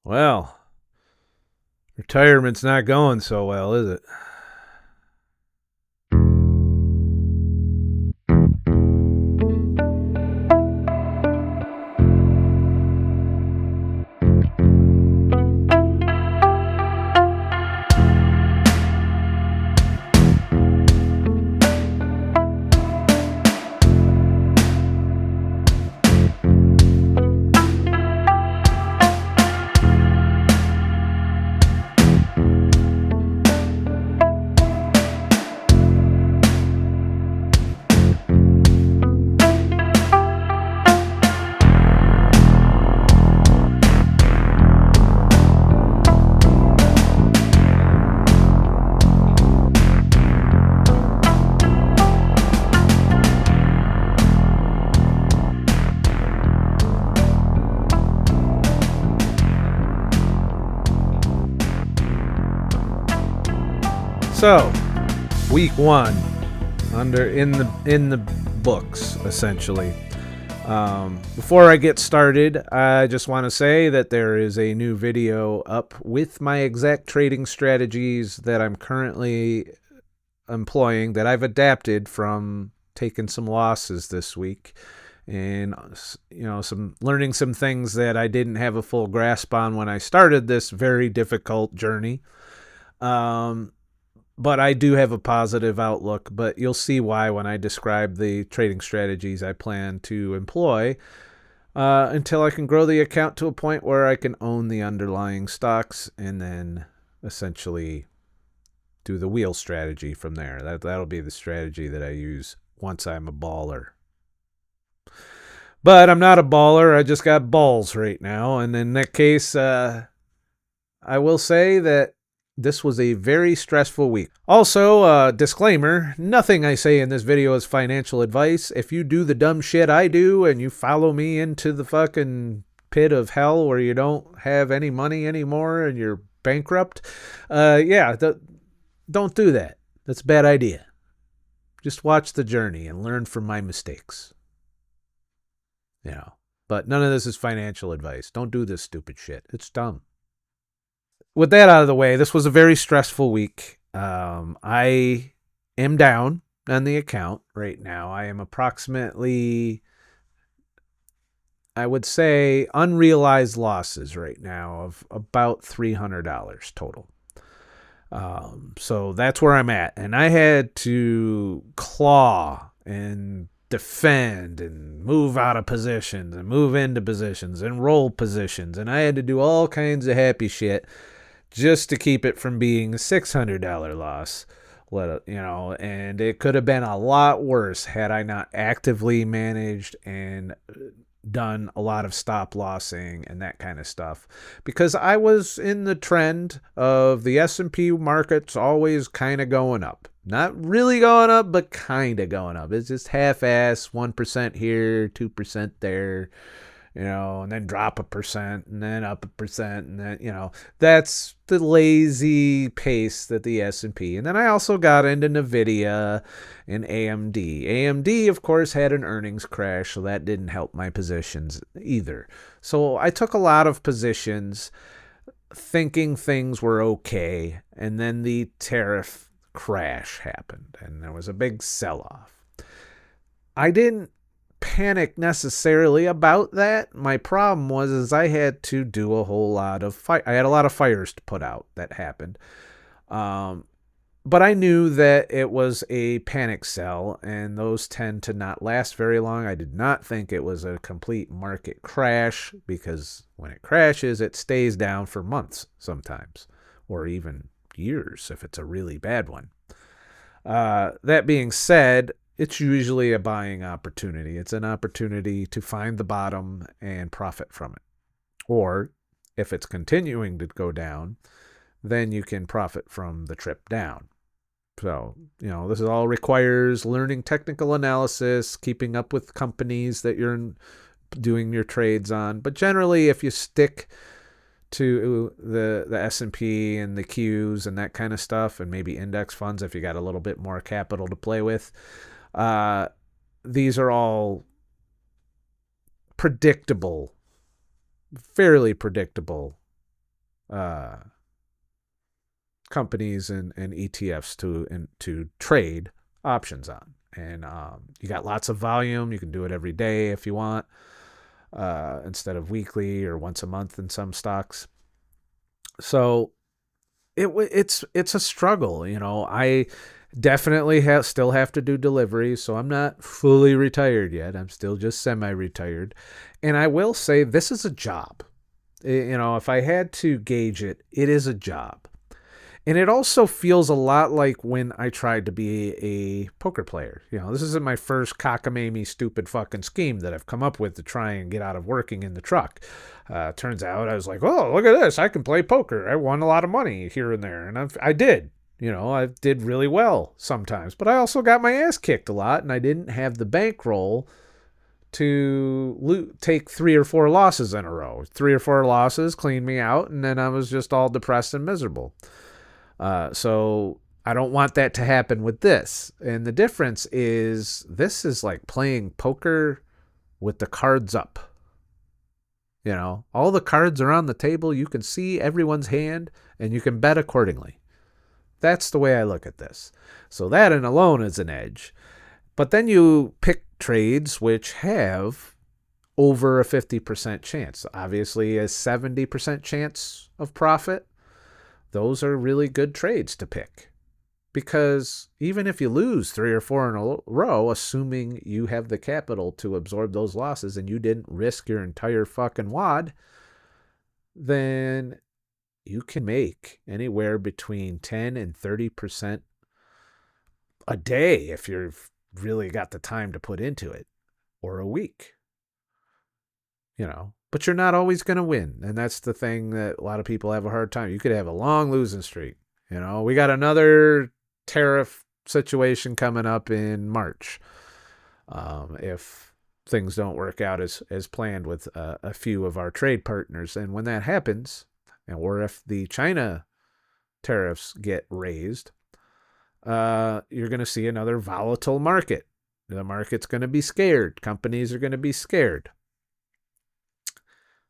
Well, retirement's not going so well, is it? So, week one, in the books, essentially. Before I get started, I just want to say that there is a new video up with my exact trading strategies that I'm currently employing that I've adapted from taking some losses this week, and some learning some things that I didn't have a full grasp on when I started this very difficult journey. But I do have a positive outlook, but you'll see why when I describe the trading strategies I plan to employ until I can grow the account to a point where I can own the underlying stocks and then essentially do the wheel strategy from there. That'll be the strategy that I use once I'm a baller. But I'm not a baller. I just got balls right now. And in that case, I will say that this was a very stressful week. Also, disclaimer, nothing I say in this video is financial advice. If you do the dumb shit I do and you follow me into the fucking pit of hell where you don't have any money anymore and you're bankrupt, don't do that. That's a bad idea. Just watch the journey and learn from my mistakes. But none of this is financial advice. Don't do this stupid shit. It's dumb. With that out of the way, this was a very stressful week. I am down on the account right now. I am approximately, I would say, unrealized losses right now of about $300 total. So that's where I'm at. And I had to claw and defend and move out of positions and move into positions and roll positions. And I had to do all kinds of happy shit just to keep it from being a $600 loss. And it could have been a lot worse had I not actively managed and done a lot of stop lossing and that kind of stuff, because I was in the trend of the S&P markets always kind of going up. Not really going up, but kind of going up. It's just half-ass, 1% here, 2% there, and then drop 1% and then up 1%. And then, that's the lazy pace that the S&P. And then I also got into NVIDIA and AMD. AMD, of course, had an earnings crash, so that didn't help my positions either. So I took a lot of positions thinking things were okay. And then the tariff crash happened and there was a big sell-off. I didn't panic necessarily about that. My problem was I had to do a whole lot of I had a lot of fires to put out that happened. But I knew that it was a panic sell, and those tend to not last very long. I did not think it was a complete market crash, because when it crashes, it stays down for months sometimes, or even years if it's a really bad one. That being said, it's usually a buying opportunity. It's an opportunity to find the bottom and profit from it. Or if it's continuing to go down, then you can profit from the trip down. So, this all requires learning technical analysis, keeping up with companies that you're doing your trades on. But generally, if you stick to the S&P and the Qs and that kind of stuff, and maybe index funds if you got a little bit more capital to play with, these are all predictable, fairly predictable companies and ETFs to trade options on. And you got lots of volume. You can do it every day if you want, instead of weekly or once a month in some stocks. So it's a struggle. I definitely still have to do deliveries, so I'm not fully retired yet. I'm still just semi-retired. And I will say this is a job. If I had to gauge it, it is a job. And it also feels a lot like when I tried to be a poker player. This isn't my first cockamamie, stupid fucking scheme that I've come up with to try and get out of working in the truck. Turns out I was like, oh, look at this. I can play poker. I won a lot of money here and there. And I did. I did really well sometimes. But I also got my ass kicked a lot, and I didn't have the bankroll to take 3 or 4 losses in a row. 3 or 4 losses cleaned me out, and then I was just all depressed and miserable. So I don't want that to happen with this. And the difference is this is like playing poker with the cards up. All the cards are on the table. You can see everyone's hand and you can bet accordingly. That's the way I look at this. So that in alone is an edge. But then you pick trades which have over a 50% chance. Obviously, a 70% chance of profit. Those are really good trades to pick, because even if you lose 3 or 4 in a row, assuming you have the capital to absorb those losses and you didn't risk your entire fucking wad, then you can make anywhere between 10 and 30% a day if you've really got the time to put into it, or a week. But you're not always going to win. And that's the thing that a lot of people have a hard time. You could have a long losing streak. We got another tariff situation coming up in March. If things don't work out as planned with a few of our trade partners. And when that happens, or if the China tariffs get raised, you're going to see another volatile market. The market's going to be scared. Companies are going to be scared.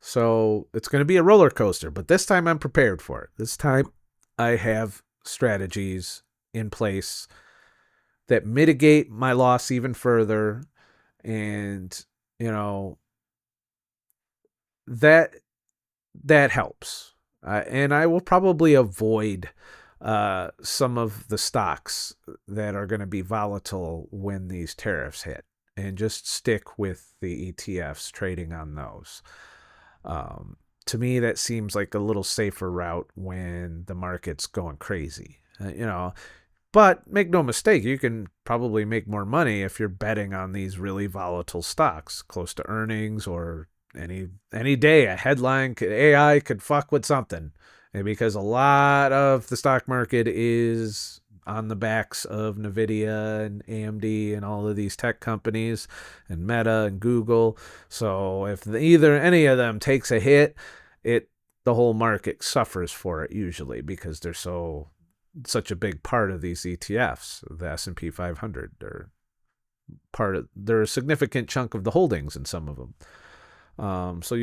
So it's going to be a roller coaster, but this time I'm prepared for it. This time I have strategies in place that mitigate my loss even further. And, that helps. And I will probably avoid some of the stocks that are going to be volatile when these tariffs hit, and just stick with the ETFs, trading on those. To me, that seems like a little safer route when the market's going crazy, but make no mistake, you can probably make more money if you're betting on these really volatile stocks close to earnings, or any day a headline AI could fuck with something. And because a lot of the stock market is on the backs of NVIDIA and AMD and all of these tech companies and Meta and Google. So if any of them takes a hit, the whole market suffers for it usually, because they're such a big part of these ETFs. The S&P 500, they're a significant chunk of the holdings in some of them. So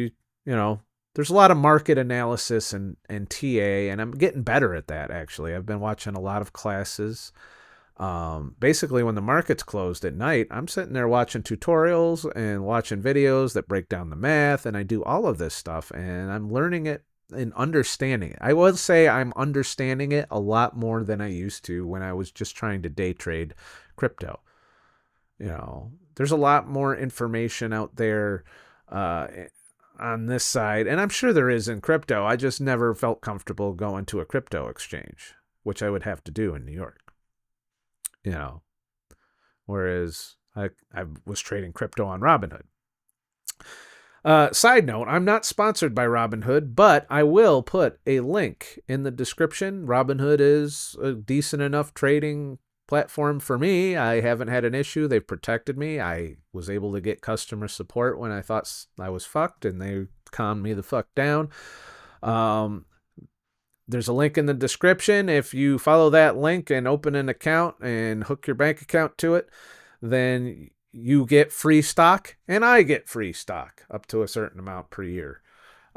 there's a lot of market analysis and TA, and I'm getting better at that, actually. I've been watching a lot of classes. Basically, when the market's closed at night, I'm sitting there watching tutorials and watching videos that break down the math, and I do all of this stuff, and I'm learning it and understanding it. I would say I'm understanding it a lot more than I used to when I was just trying to day trade crypto. There's a lot more information out there on this side, and I'm sure there is in crypto. I just never felt comfortable going to a crypto exchange, which I would have to do in New York. Whereas I was trading crypto on Robinhood. Side note, I'm not sponsored by Robinhood, but I will put a link in the description. Robinhood is a decent enough trading platform for me. I haven't had an issue. They've protected me. I was able to get customer support when I thought I was fucked, and they calmed me the fuck down. There's a link in the description. If you follow that link and open an account and hook your bank account to it, then you get free stock, and I get free stock up to a certain amount per year.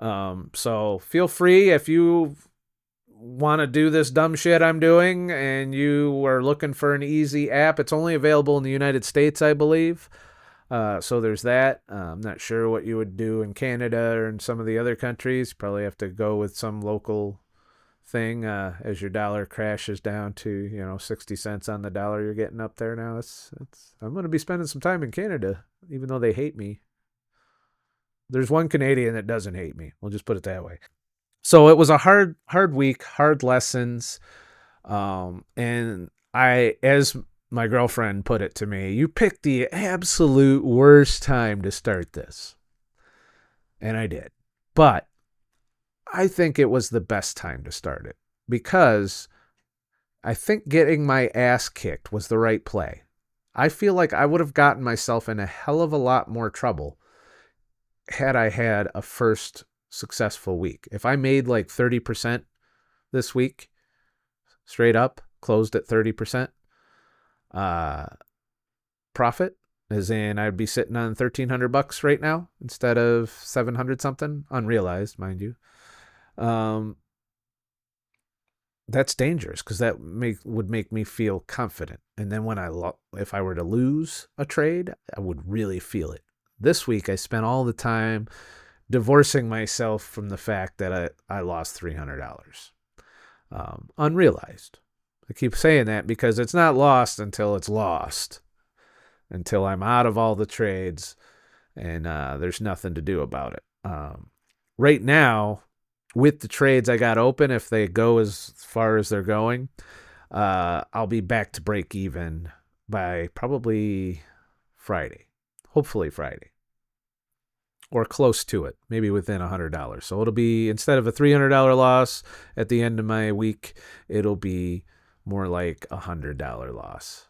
So feel free if you want to do this dumb shit I'm doing and you are looking for an easy app. It's only available in the United States, I believe. So there's that. I'm not sure what you would do in Canada or in some of the other countries. Probably have to go with some local thing as your dollar crashes down to 60 cents on the dollar. You're getting up there now. I'm going to be spending some time in Canada, even though they hate me. There's one Canadian that doesn't hate me. We'll just put it that way. So it was a hard week, hard lessons. And as my girlfriend put it to me, you picked the absolute worst time to start this. And I did. But I think it was the best time to start it because I think getting my ass kicked was the right play. I feel like I would have gotten myself in a hell of a lot more trouble had I had a first successful week. If I made like 30% this week, straight up, closed at 30% profit, as in I'd be sitting on $1,300 right now instead of 700 something, unrealized, mind you. That's dangerous because that would make me feel confident. And then when if I were to lose a trade, I would really feel it. This week, I spent all the time divorcing myself from the fact that I lost $300 unrealized. I keep saying that because it's not lost until it's lost, until I'm out of all the trades and there's nothing to do about it. Right now, with the trades I got open, if they go as far as they're going, I'll be back to break even by probably Friday. Hopefully Friday. Or close to it, maybe within $100. So it'll be, instead of a $300 loss at the end of my week, it'll be more like $100 loss.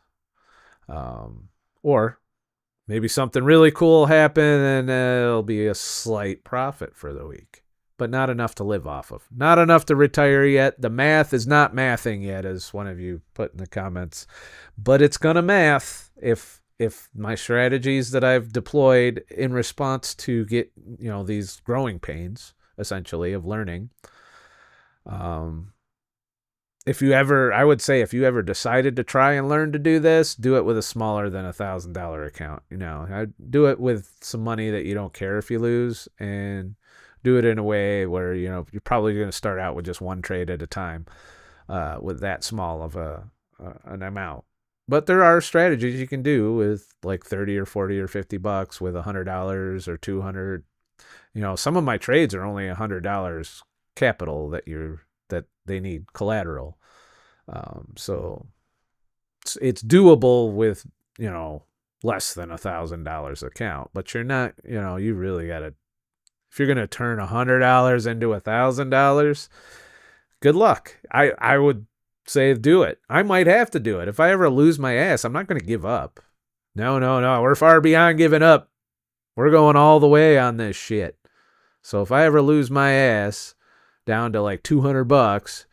Or maybe something really cool will happen and it'll be a slight profit for the week, but not enough to live off of. Not enough to retire yet. The math is not mathing yet, as one of you put in the comments, but it's going to math if my strategies that I've deployed in response to get, these growing pains, essentially, of learning. I would say if you ever decided to try and learn to do this, do it with a smaller than $1,000 account. I do it with some money that you don't care if you lose, and do it in a way where, you're probably going to start out with just one trade at a time, with that small of an amount. But there are strategies you can do with like 30 or 40 or $50 with $100 or $200. Some of my trades are only $100 capital that they need collateral. So it's doable with, less than $1,000 account, but you're not, you really got to, if you're going to turn $100 into $1,000, good luck. I would say do it. I might have to do it. If I ever lose my ass, I'm not going to give up. No. We're far beyond giving up. We're going all the way on this shit. So if I ever lose my ass down to like $200,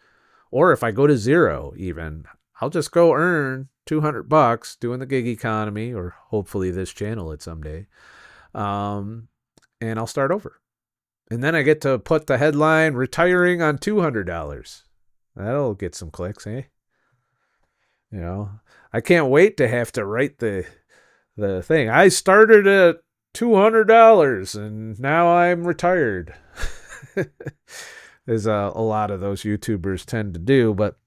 or if I go to zero even, I'll just go earn $200 doing the gig economy, or hopefully this channel it someday. And I'll start over. And then I get to put the headline, retiring on $200. That'll get some clicks, eh? I can't wait to have to write the thing. I started at $200 and now I'm retired. As a lot of those YouTubers tend to do. But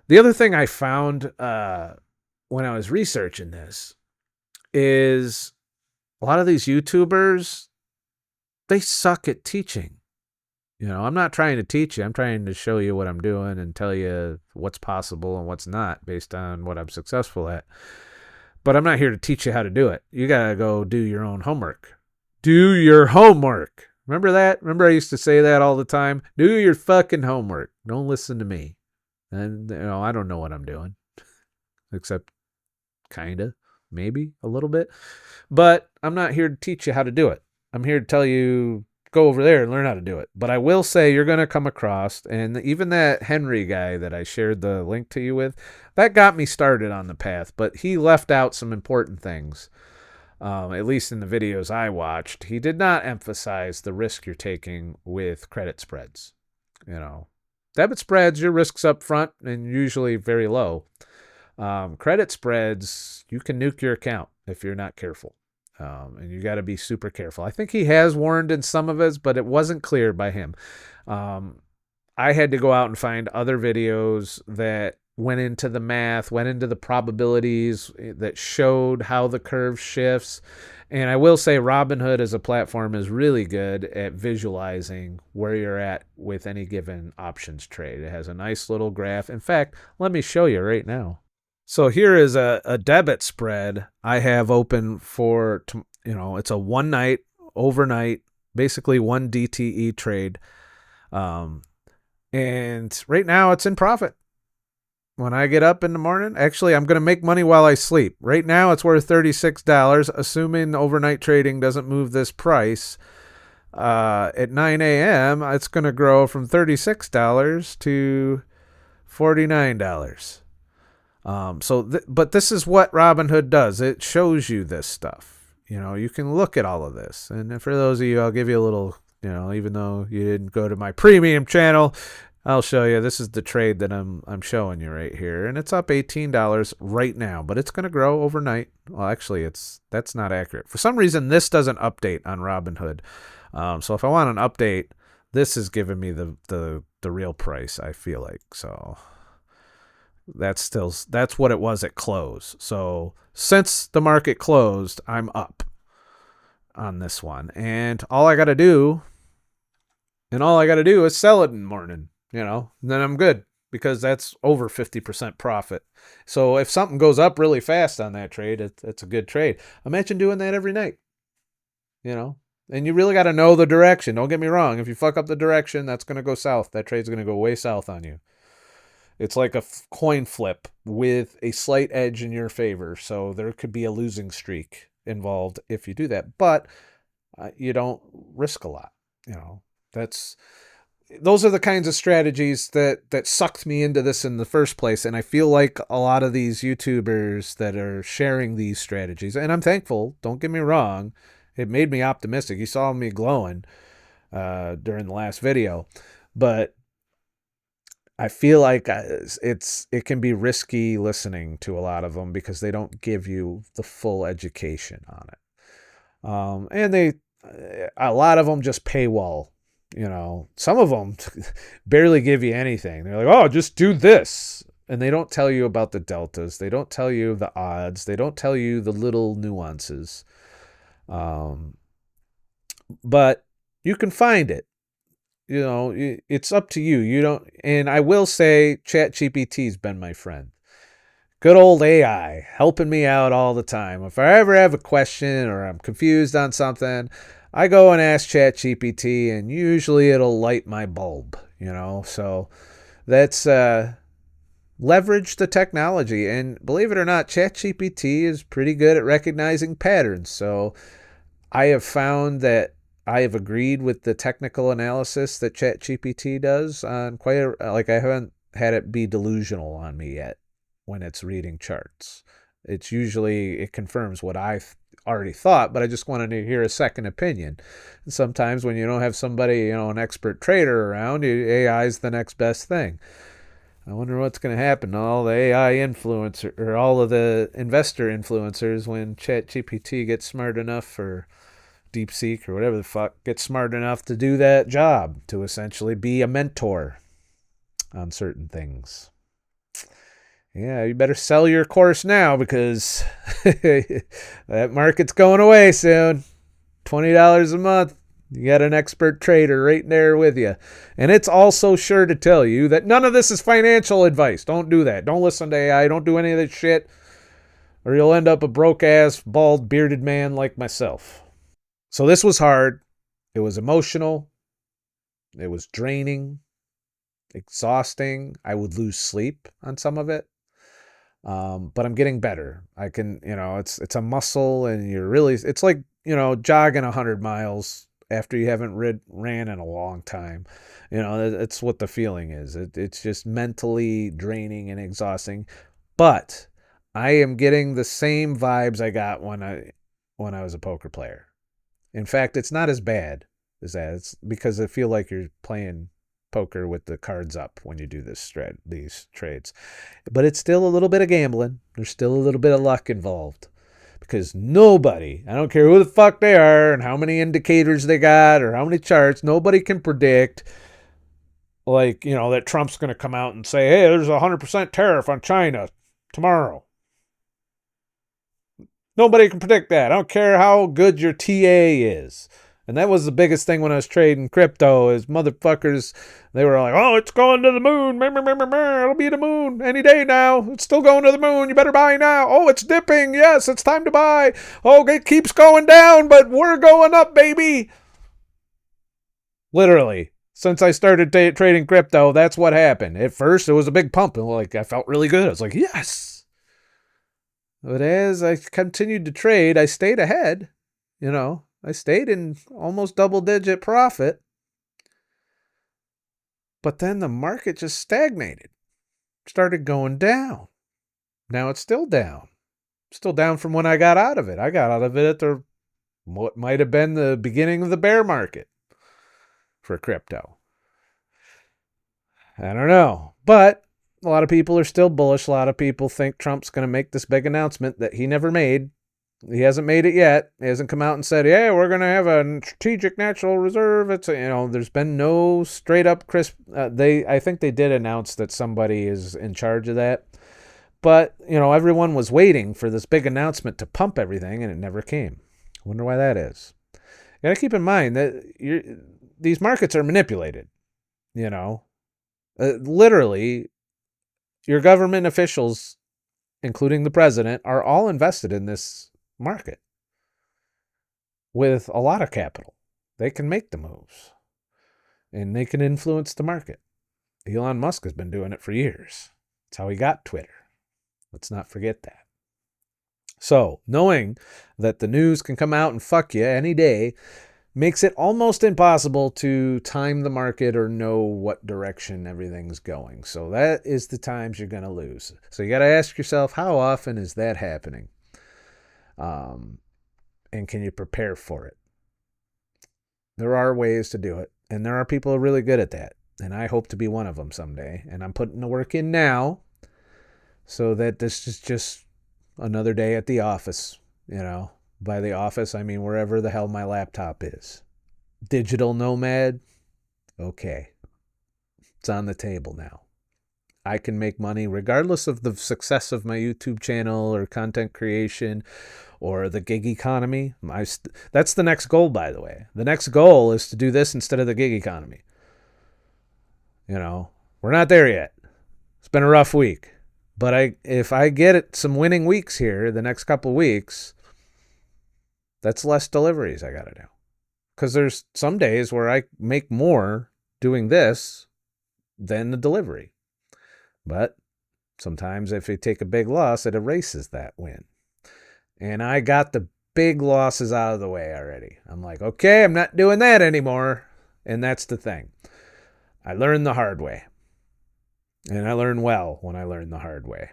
the other thing I found when I was researching this is a lot of these YouTubers, they suck at teaching. I'm not trying to teach you. I'm trying to show you what I'm doing and tell you what's possible and what's not based on what I'm successful at. But I'm not here to teach you how to do it. You got to go do your own homework. Do your homework. Remember that? Remember I used to say that all the time? Do your fucking homework. Don't listen to me. And, I don't know what I'm doing. Except kind of, maybe a little bit. But I'm not here to teach you how to do it. I'm here to tell you, go over there and learn how to do it. But I will say you're going to come across, and even that Henry guy that I shared the link to you with, that got me started on the path, but he left out some important things. At least in the videos I watched, he did not emphasize the risk you're taking with credit spreads. Debit spreads, your risk's up front and usually very low. Credit spreads, you can nuke your account if you're not careful. And you got to be super careful. I think he has warned in some of his, but it wasn't clear by him. I had to go out and find other videos that went into the math, went into the probabilities, that showed how the curve shifts. And I will say Robinhood as a platform is really good at visualizing where you're at with any given options trade. It has a nice little graph. In fact, let me show you right now. So here is a debit spread I have open for, it's a one night, overnight, basically one DTE trade. And right now it's in profit. When I get up in the morning, actually, I'm going to make money while I sleep. Right now it's worth $36, assuming overnight trading doesn't move this price. At 9 a.m., it's going to grow from $36 to $49. But this is what Robinhood does. It shows you this stuff. You can look at all of this. And for those of you, I'll give you a little, even though you didn't go to my premium channel, I'll show you. This is the trade that I'm showing you right here. And it's up $18 right now, but it's going to grow overnight. Well, actually, that's not accurate. For some reason, this doesn't update on Robinhood. So if I want an update, this is giving me the real price, I feel like. So that's what it was at close. So since the market closed, I'm up on this one. And all I got to do is sell it in the morning, and then I'm good, because that's over 50% profit. So if something goes up really fast on that trade, it's a good trade. Imagine doing that every night, and you really got to know the direction. Don't get me wrong. If you fuck up the direction, that's going to go south. That trade's going to go way south on you. It's like a coin flip with a slight edge in your favor. So there could be a losing streak involved if you do that, but you don't risk a lot. Those are the kinds of strategies that sucked me into this in the first place. And I feel like a lot of these YouTubers that are sharing these strategies, and I'm thankful, don't get me wrong, it made me optimistic. You saw me glowing during the last video, but I feel like it can be risky listening to a lot of them because they don't give you the full education on it. And a lot of them just paywall. Some of them barely give you anything. They're like, oh, just do this. And they don't tell you about the deltas. They don't tell you the odds. They don't tell you the little nuances. But you can find it. It's up to you. And I will say ChatGPT's been my friend. Good old AI helping me out all the time. If I ever have a question or I'm confused on something, I go and ask ChatGPT, and usually it'll light my bulb, So that's leverage the technology. And believe it or not, ChatGPT is pretty good at recognizing patterns. So I have found that I have agreed with the technical analysis that ChatGPT does on I haven't had it be delusional on me yet when it's reading charts. It confirms what I've already thought, but I just wanted to hear a second opinion. And sometimes when you don't have somebody, an expert trader around, AI is the next best thing. I wonder what's going to happen to all the AI influencer or all of the investor influencers when ChatGPT gets smart enough, or DeepSeek or whatever the fuck, gets smart enough to do that job, to essentially be a mentor on certain things. Yeah, you better sell your course now, because that market's going away soon. $20 a month. You got an expert trader right there with you. And it's also sure to tell you that none of this is financial advice. Don't do that. Don't listen to AI. Don't do any of this shit, or you'll end up a broke-ass, bald, bearded man like myself. So this was hard. It was emotional. It was draining, exhausting. I would lose sleep on some of it. But I'm getting better. I can, it's a muscle, and it's like, jogging 100 miles after you haven't ran in a long time. It's what the feeling is. It's just mentally draining and exhausting, but I am getting the same vibes I got when when I was a poker player. In fact, it's not as bad as that. It's because I feel like you're playing poker with the cards up when you do these trades. But it's still a little bit of gambling. There's still a little bit of luck involved. Because nobody, I don't care who the fuck they are and how many indicators they got or how many charts, nobody can predict, like, that Trump's going to come out and say, hey, there's a 100% tariff on China tomorrow. Nobody can predict that. I don't care how good your TA is. And that was the biggest thing when I was trading crypto is motherfuckers, they were like, oh, it's going to the moon. It'll be the moon any day now. It's still going to the moon. You better buy now. Oh, it's dipping. Yes, it's time to buy. Oh, it keeps going down, but we're going up, baby. Literally, since I started trading crypto, that's what happened. At first, it was a big pump. And like, I felt really good. I was like, yes. But as I continued to trade, I stayed ahead. I stayed in almost double-digit profit. But then the market just stagnated. Started going down. Now it's still down. Still down from when I got out of it. I got out of it at what might have been the beginning of the bear market for crypto. I don't know. But a lot of people are still bullish. A lot of people think Trump's going to make this big announcement that he never made. He hasn't made it yet. He hasn't come out and said, yeah, we're going to have a strategic natural reserve. It's, there's been no straight up crisp. I think they did announce that somebody is in charge of that. But, everyone was waiting for this big announcement to pump everything, and it never came. I wonder why that is. You got to keep in mind that these markets are manipulated, literally, your government officials, including the president, are all invested in this market with a lot of capital. They can make the moves and they can influence the market. Elon Musk has been doing it for years. That's how he got Twitter. Let's not forget that. So, knowing that the news can come out and fuck you any day makes it almost impossible to time the market or know what direction everything's going. So that is the times you're going to lose. So you got to ask yourself, how often is that happening? And can you prepare for it? There are ways to do it, and there are people who are really good at that, and I hope to be one of them someday. And I'm putting the work in now so that this is just another day at the office, By the office, I mean wherever the hell my laptop is. Digital nomad? Okay. It's on the table now. I can make money regardless of the success of my YouTube channel or content creation or the gig economy. That's the next goal, by the way. The next goal is to do this instead of the gig economy. We're not there yet. It's been a rough week. But if I get some winning weeks here the next couple weeks, that's less deliveries I got to do. Because there's some days where I make more doing this than the delivery. But sometimes if you take a big loss, it erases that win. And I got the big losses out of the way already. I'm like, okay, I'm not doing that anymore. And that's the thing. I learned the hard way. And I learn well when I learn the hard way.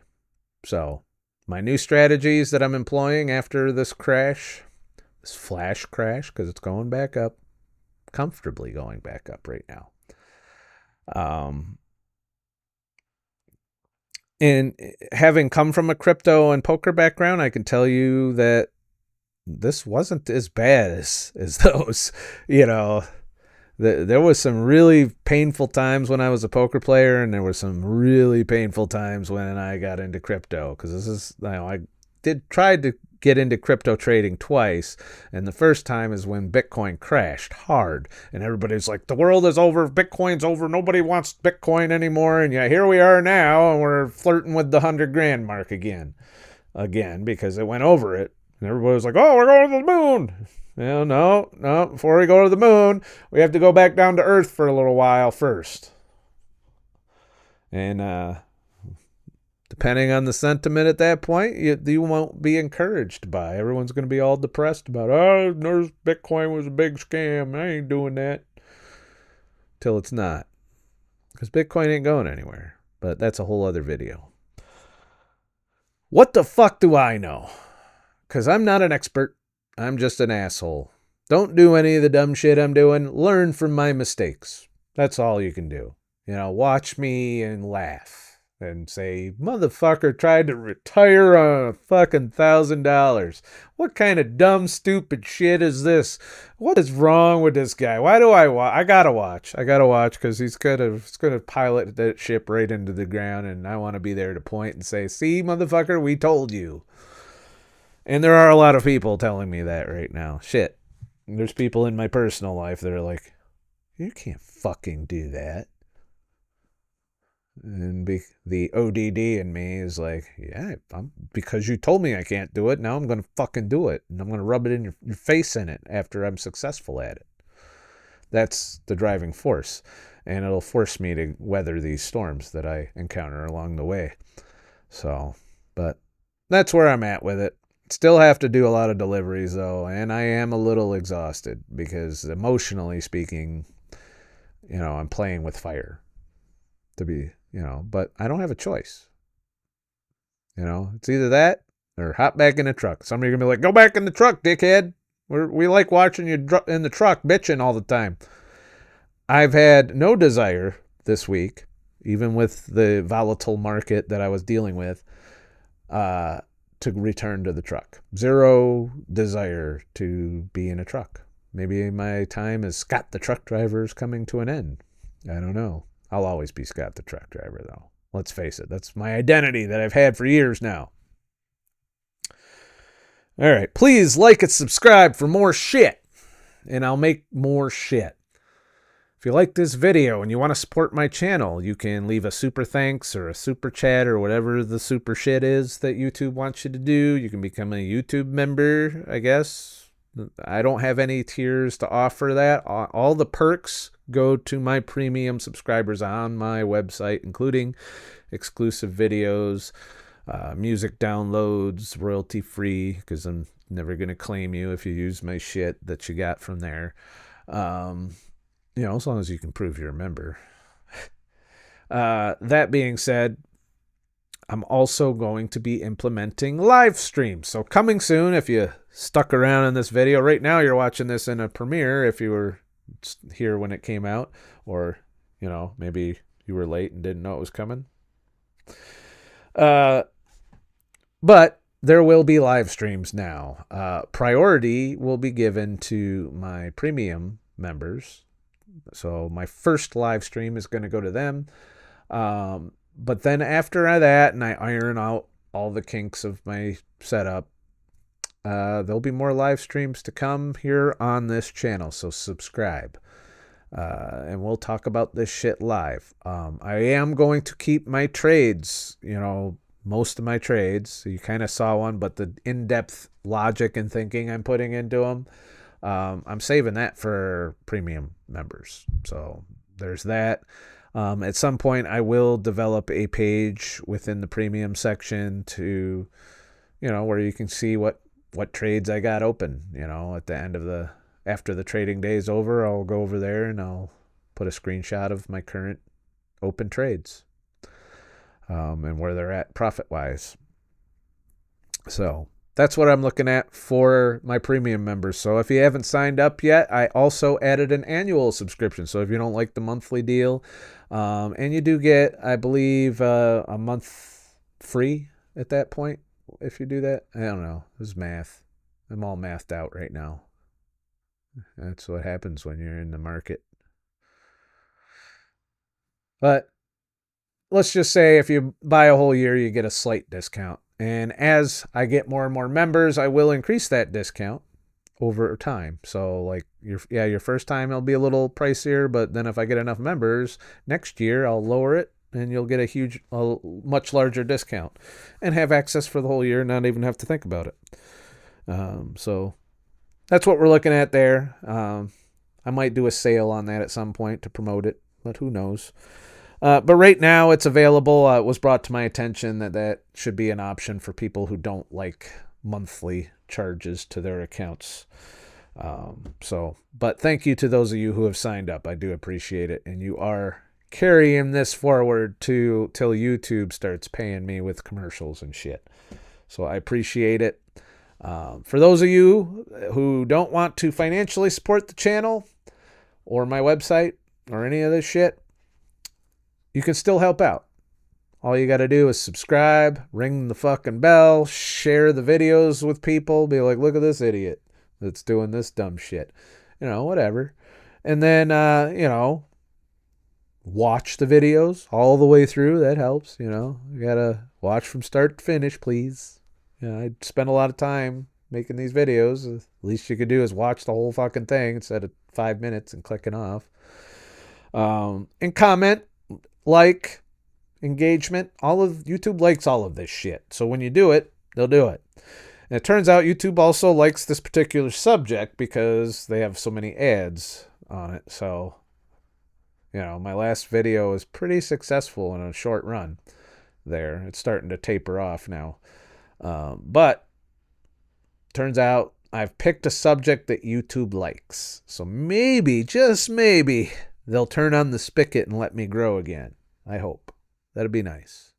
So my new strategies that I'm employing after this crash, this flash crash, because it's going back up, comfortably going back up right now. And having come from a crypto and poker background, I can tell you that this wasn't as bad as those, There was some really painful times when I was a poker player, and there were some really painful times when I got into crypto, because I tried to get into crypto trading twice, and the first time is when Bitcoin crashed hard, and everybody's like, the world is over, Bitcoin's over, nobody wants Bitcoin anymore, and yeah, here we are now, and we're flirting with the 100,000 mark again, because it went over it, and everybody was like, oh, we're going to the moon. No, before we go to the moon, we have to go back down to Earth for a little while first. And depending on the sentiment at that point, you won't be encouraged by. Everyone's going to be all depressed about, Bitcoin was a big scam. I ain't doing that. Till it's not. Because Bitcoin ain't going anywhere. But that's a whole other video. What the fuck do I know? Because I'm not an expert. I'm just an asshole. Don't do any of the dumb shit I'm doing. Learn from my mistakes. That's all you can do. Watch me and laugh and say, motherfucker tried to retire on a fucking $1,000. What kind of dumb, stupid shit is this? What is wrong with this guy? Why do I watch? I gotta watch because he's gonna pilot that ship right into the ground, and I want to be there to point and say, see, motherfucker, we told you. And there are a lot of people telling me that right now. Shit. There's people in my personal life that are like, you can't fucking do that. And the ODD in me is like, yeah, because you told me I can't do it, now I'm going to fucking do it. And I'm going to rub it in your face in it after I'm successful at it. That's the driving force. And it'll force me to weather these storms that I encounter along the way. So, but that's where I'm at with it. Still have to do a lot of deliveries, though, and I am a little exhausted because emotionally speaking, I'm playing with fire but I don't have a choice. It's either that or hop back in the truck. Somebody's going to be like, go back in the truck, dickhead. We like watching you in the truck bitching all the time. I've had no desire this week, even with the volatile market that I was dealing with, to return to the truck. Zero desire to be in a truck. Maybe my time as Scott the truck driver is coming to an end. I don't know. I'll always be Scott the truck driver, though. Let's face it. That's my identity that I've had for years now. All right. Please like and subscribe for more shit. And I'll make more shit. If you like this video and you want to support my channel, you can leave a super thanks or a super chat or whatever the super shit is that YouTube wants you to do. You can become a YouTube member, I guess. I don't have any tiers to offer that. All the perks go to my premium subscribers on my website, including exclusive videos, music downloads, royalty free, because I'm never going to claim you if you use my shit that you got from there. As long as you can prove you're a member. That being said, I'm also going to be implementing live streams. So coming soon, if you stuck around in this video, right now you're watching this in a premiere if you were here when it came out, or, maybe you were late and didn't know it was coming. But there will be live streams now. Priority will be given to my premium members. So my first live stream is going to go to them. But then after that, and I iron out all the kinks of my setup, there'll be more live streams to come here on this channel. So subscribe. And we'll talk about this shit live. I am going to keep my trades, most of my trades. So you kind of saw one, but the in-depth logic and thinking I'm putting into them, I'm saving that for premium members. So there's that. At some point, I will develop a page within the premium section to, where you can see what trades I got open. At the end of after the trading day is over, I'll go over there and I'll put a screenshot of my current open trades, and where they're at profit-wise. So that's what I'm looking at for my premium members. So if you haven't signed up yet, I also added an annual subscription. So if you don't like the monthly deal, and you do get, I believe, a month free at that point if you do that. I don't know. This is math. I'm all mathed out right now. That's what happens when you're in the market. But let's just say if you buy a whole year, you get a slight discount. And as I get more and more members, I will increase that discount over time. So like your first time it'll be a little pricier, but then if I get enough members next year, I'll lower it and you'll get a much larger discount and have access for the whole year and not even have to think about it. So that's what we're looking at there. I might do a sale on that at some point to promote it, but who knows? But right now it's available. It was brought to my attention that should be an option for people who don't like monthly charges to their accounts. But thank you to those of you who have signed up. I do appreciate it. And you are carrying this forward till YouTube starts paying me with commercials and shit. So I appreciate it. For those of you who don't want to financially support the channel or my website or any of this shit, you can still help out. All you got to do is subscribe, ring the fucking bell, share the videos with people, be like, look at this idiot that's doing this dumb shit. Whatever. And then, watch the videos all the way through. That helps. You got to watch from start to finish, please. I spend a lot of time making these videos. The least you could do is watch the whole fucking thing instead of 5 minutes and clicking off. And comment, like, engagement. All of YouTube likes all of this shit. So when you do it, they'll do it. And it turns out YouTube also likes this particular subject because they have so many ads on it. So, my last video was pretty successful in a short run there. It's starting to taper off now. But turns out I've picked a subject that YouTube likes. So maybe, just maybe, they'll turn on the spigot and let me grow again. I hope. That'd be nice.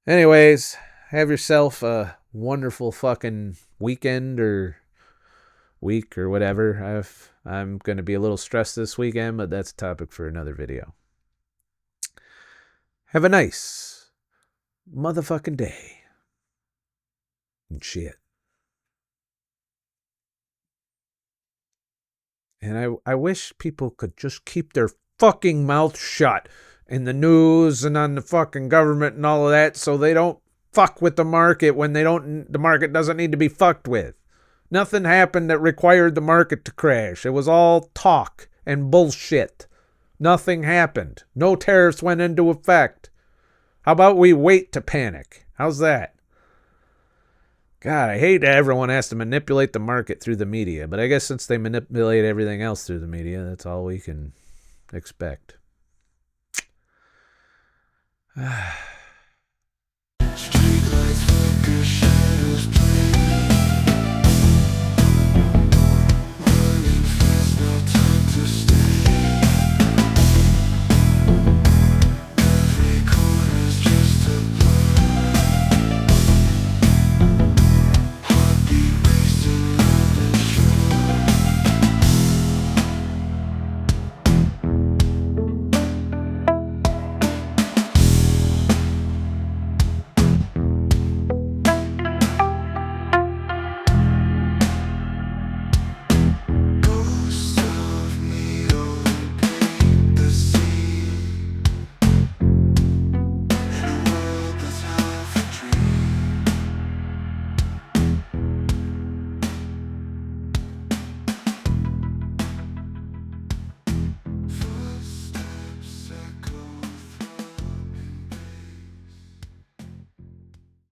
Anyways, have yourself a wonderful fucking weekend or week or whatever. I'm going to be a little stressed this weekend, but that's a topic for another video. Have a nice motherfucking day. And shit. And I wish people could just keep their fucking mouth shut in the news and on the fucking government and all of that so they don't fuck with the market when the market doesn't need to be fucked with. Nothing happened that required the market to crash. It was all talk and bullshit. Nothing happened. No tariffs went into effect. How about we wait to panic? How's that? God, I hate that everyone has to manipulate the market through the media, but I guess since they manipulate everything else through the media, that's all we can expect.